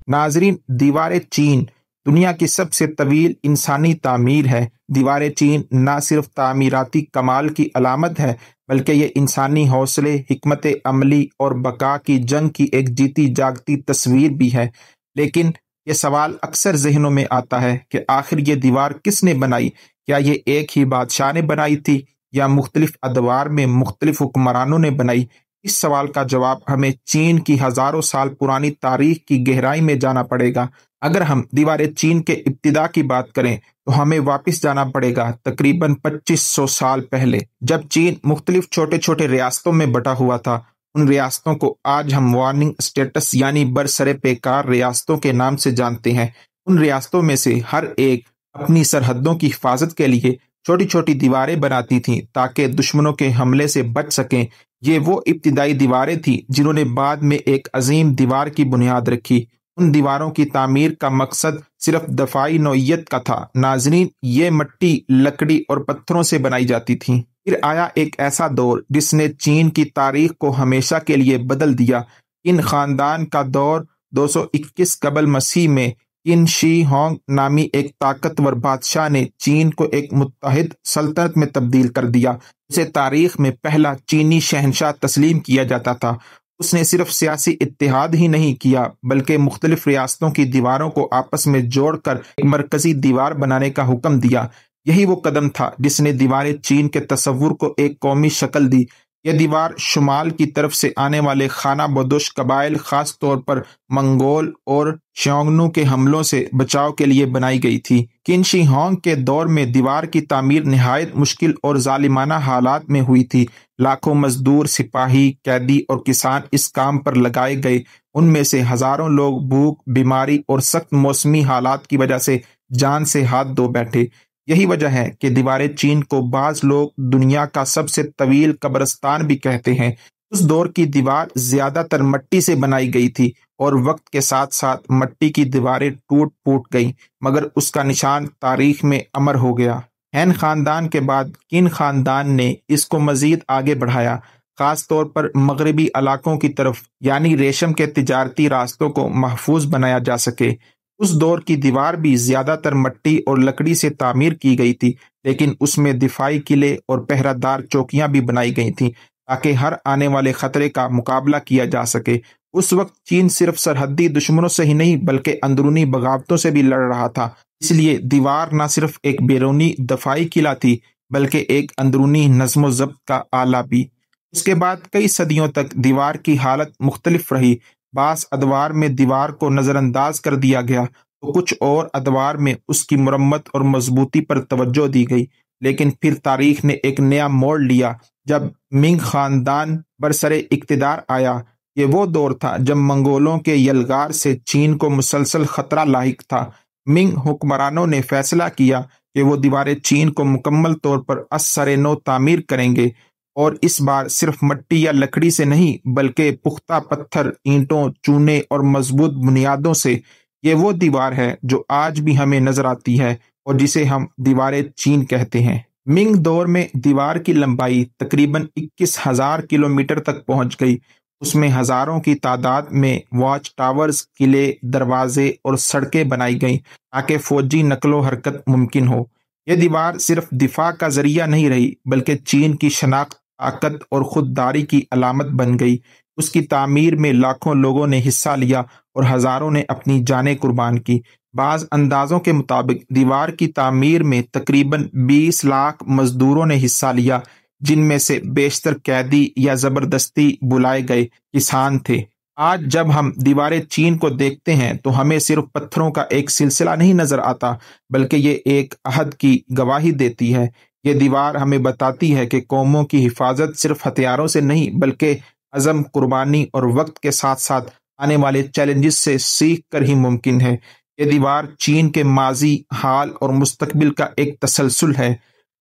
ناظرین، دیوار چین دنیا کی سب سے طویل انسانی تعمیر ہے۔ دیوار چین نہ صرف تعمیراتی کمال کی علامت ہے بلکہ یہ انسانی حوصلے، حکمت عملی اور بقا کی جنگ کی ایک جیتی جاگتی تصویر بھی ہے۔ لیکن یہ سوال اکثر ذہنوں میں آتا ہے کہ آخر یہ دیوار کس نے بنائی؟ کیا یہ ایک ہی بادشاہ نے بنائی تھی یا مختلف ادوار میں مختلف حکمرانوں نے بنائی؟ اس سوال کا جواب ہمیں چین کی ہزاروں سال پرانی تاریخ کی گہرائی میں جانا پڑے گا۔ اگر ہم دیوار چین کے ابتدا کی بات کریں تو ہمیں واپس جانا پڑے گا تقریباً 2500 سال پہلے، جب چین مختلف چھوٹے چھوٹے ریاستوں میں بٹا ہوا تھا۔ ان ریاستوں کو آج ہم وارننگ اسٹیٹس یعنی برسر پیکار ریاستوں کے نام سے جانتے ہیں۔ ان ریاستوں میں سے ہر ایک اپنی سرحدوں کی حفاظت کے لیے چھوٹی چھوٹی دیواریں بناتی تھیں تاکہ دشمنوں کے حملے سے بچ سکیں۔ یہ وہ ابتدائی دیواریں تھیں جنہوں نے بعد میں ایک عظیم دیوار کی بنیاد رکھی۔ ان دیواروں کی تعمیر کا مقصد صرف دفاعی نوعیت کا تھا۔ ناظرین، یہ مٹی، لکڑی اور پتھروں سے بنائی جاتی تھیں۔ پھر آیا ایک ایسا دور جس نے چین کی تاریخ کو ہمیشہ کے لیے بدل دیا۔ قن خاندان کا دور 221 قبل مسیح میں قن شی ہونگ نامی ایک طاقتور بادشاہ نے چین کو ایک متحد سلطنت میں تبدیل کر دیا۔ اسے تاریخ میں پہلا چینی شہنشاہ تسلیم کیا جاتا تھا۔ اس نے صرف سیاسی اتحاد ہی نہیں کیا بلکہ مختلف ریاستوں کی دیواروں کو آپس میں جوڑ کر ایک مرکزی دیوار بنانے کا حکم دیا۔ یہی وہ قدم تھا جس نے دیوار چین کے تصور کو ایک قومی شکل دی۔ یہ دیوار شمال کی طرف سے آنے والے خانہ بدوش قبائل، خاص طور پر منگول اور شیونگنو کے حملوں سے بچاؤ کے لیے بنائی گئی تھی۔ قن شی ہونگ کے دور میں دیوار کی تعمیر نہایت مشکل اور ظالمانہ حالات میں ہوئی تھی۔ لاکھوں مزدور، سپاہی، قیدی اور کسان اس کام پر لگائے گئے۔ ان میں سے ہزاروں لوگ بھوک، بیماری اور سخت موسمی حالات کی وجہ سے جان سے ہاتھ دھو بیٹھے۔ یہی وجہ ہے کہ دیوار چین کو بعض لوگ دنیا کا سب سے طویل قبرستان بھی کہتے ہیں۔ اس دور کی دیوار زیادہ تر مٹی سے بنائی گئی تھی اور وقت کے ساتھ ساتھ مٹی کی دیواریں ٹوٹ پھوٹ گئیں، مگر اس کا نشان تاریخ میں امر ہو گیا۔ ہین خاندان کے بعد قن خاندان نے اس کو مزید آگے بڑھایا، خاص طور پر مغربی علاقوں کی طرف، یعنی ریشم کے تجارتی راستوں کو محفوظ بنایا جا سکے۔ اس دور کی دیوار بھی زیادہ تر مٹی اور لکڑی سے تعمیر کی گئی تھی، لیکن اس میں دفاعی قلعے اور پہرہ دار چوکیاں بھی بنائی گئی تھیں تاکہ ہر آنے والے خطرے کا مقابلہ کیا جا سکے۔ اس وقت چین صرف سرحدی دشمنوں سے ہی نہیں بلکہ اندرونی بغاوتوں سے بھی لڑ رہا تھا، اس لیے دیوار نہ صرف ایک بیرونی دفاعی قلعہ تھی بلکہ ایک اندرونی نظم و ضبط کا آلہ بھی۔ اس کے بعد کئی صدیوں تک دیوار کی حالت مختلف رہی۔ بعض ادوار میں دیوار کو نظر انداز کر دیا گیا تو کچھ اور ادوار میں اس کی مرمت اور مضبوطی پر توجہ دی گئی۔ لیکن پھر تاریخ نے ایک نیا موڑ لیا جب منگ خاندان برسر اقتدار آیا۔ یہ وہ دور تھا جب منگولوں کے یلغار سے چین کو مسلسل خطرہ لاحق تھا۔ منگ حکمرانوں نے فیصلہ کیا کہ وہ دیوار چین کو مکمل طور پر از سر نو تعمیر کریں گے، اور اس بار صرف مٹی یا لکڑی سے نہیں بلکہ پختہ پتھر، اینٹوں، چونے اور مضبوط بنیادوں سے۔ یہ وہ دیوار ہے جو آج بھی ہمیں نظر آتی ہے اور جسے ہم دیوار چین کہتے ہیں۔ منگ دور میں دیوار کی لمبائی تقریباً 21,000 کلومیٹر تک پہنچ گئی۔ اس میں ہزاروں کی تعداد میں واچ ٹاورز، قلعے، دروازے اور سڑکیں بنائی گئیں تاکہ فوجی نقل و حرکت ممکن ہو۔ یہ دیوار صرف دفاع کا ذریعہ نہیں رہی بلکہ چین کی شناخت، طاقت اور خودداری کی علامت بن گئی۔ اس کی تعمیر میں لاکھوں لوگوں نے حصہ لیا اور ہزاروں نے اپنی جانیں قربان کی۔ بعض اندازوں کے مطابق دیوار کی تعمیر میں تقریباً 20 لاکھ مزدوروں نے حصہ لیا، جن میں سے بیشتر قیدی یا زبردستی بلائے گئے کسان تھے۔ آج جب ہم دیوار چین کو دیکھتے ہیں تو ہمیں صرف پتھروں کا ایک سلسلہ نہیں نظر آتا بلکہ یہ ایک عہد کی گواہی دیتی ہے۔ یہ دیوار ہمیں بتاتی ہے کہ قوموں کی حفاظت صرف ہتھیاروں سے نہیں بلکہ عزم، قربانی اور وقت کے ساتھ ساتھ آنے والے چیلنجز سے سیکھ کر ہی ممکن ہے۔ یہ دیوار چین کے ماضی، حال اور مستقبل کا ایک تسلسل ہے۔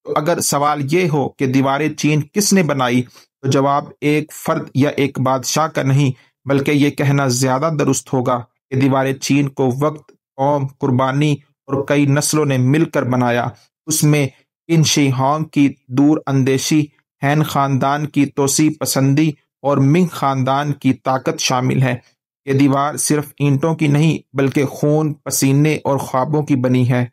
تو اگر سوال یہ ہو کہ دیوار چین کس نے بنائی، تو جواب ایک فرد یا ایک بادشاہ کا نہیں بلکہ یہ کہنا زیادہ درست ہوگا کہ دیوار چین کو وقت، قوم، قربانی اور کئی نسلوں نے مل کر بنایا۔ اس میں قن شی ہونگ کی دور اندیشی، ہین خاندان کی توسیع پسندی اور منگ خاندان کی طاقت شامل ہے۔ یہ دیوار صرف اینٹوں کی نہیں بلکہ خون، پسینے اور خوابوں کی بنی ہے۔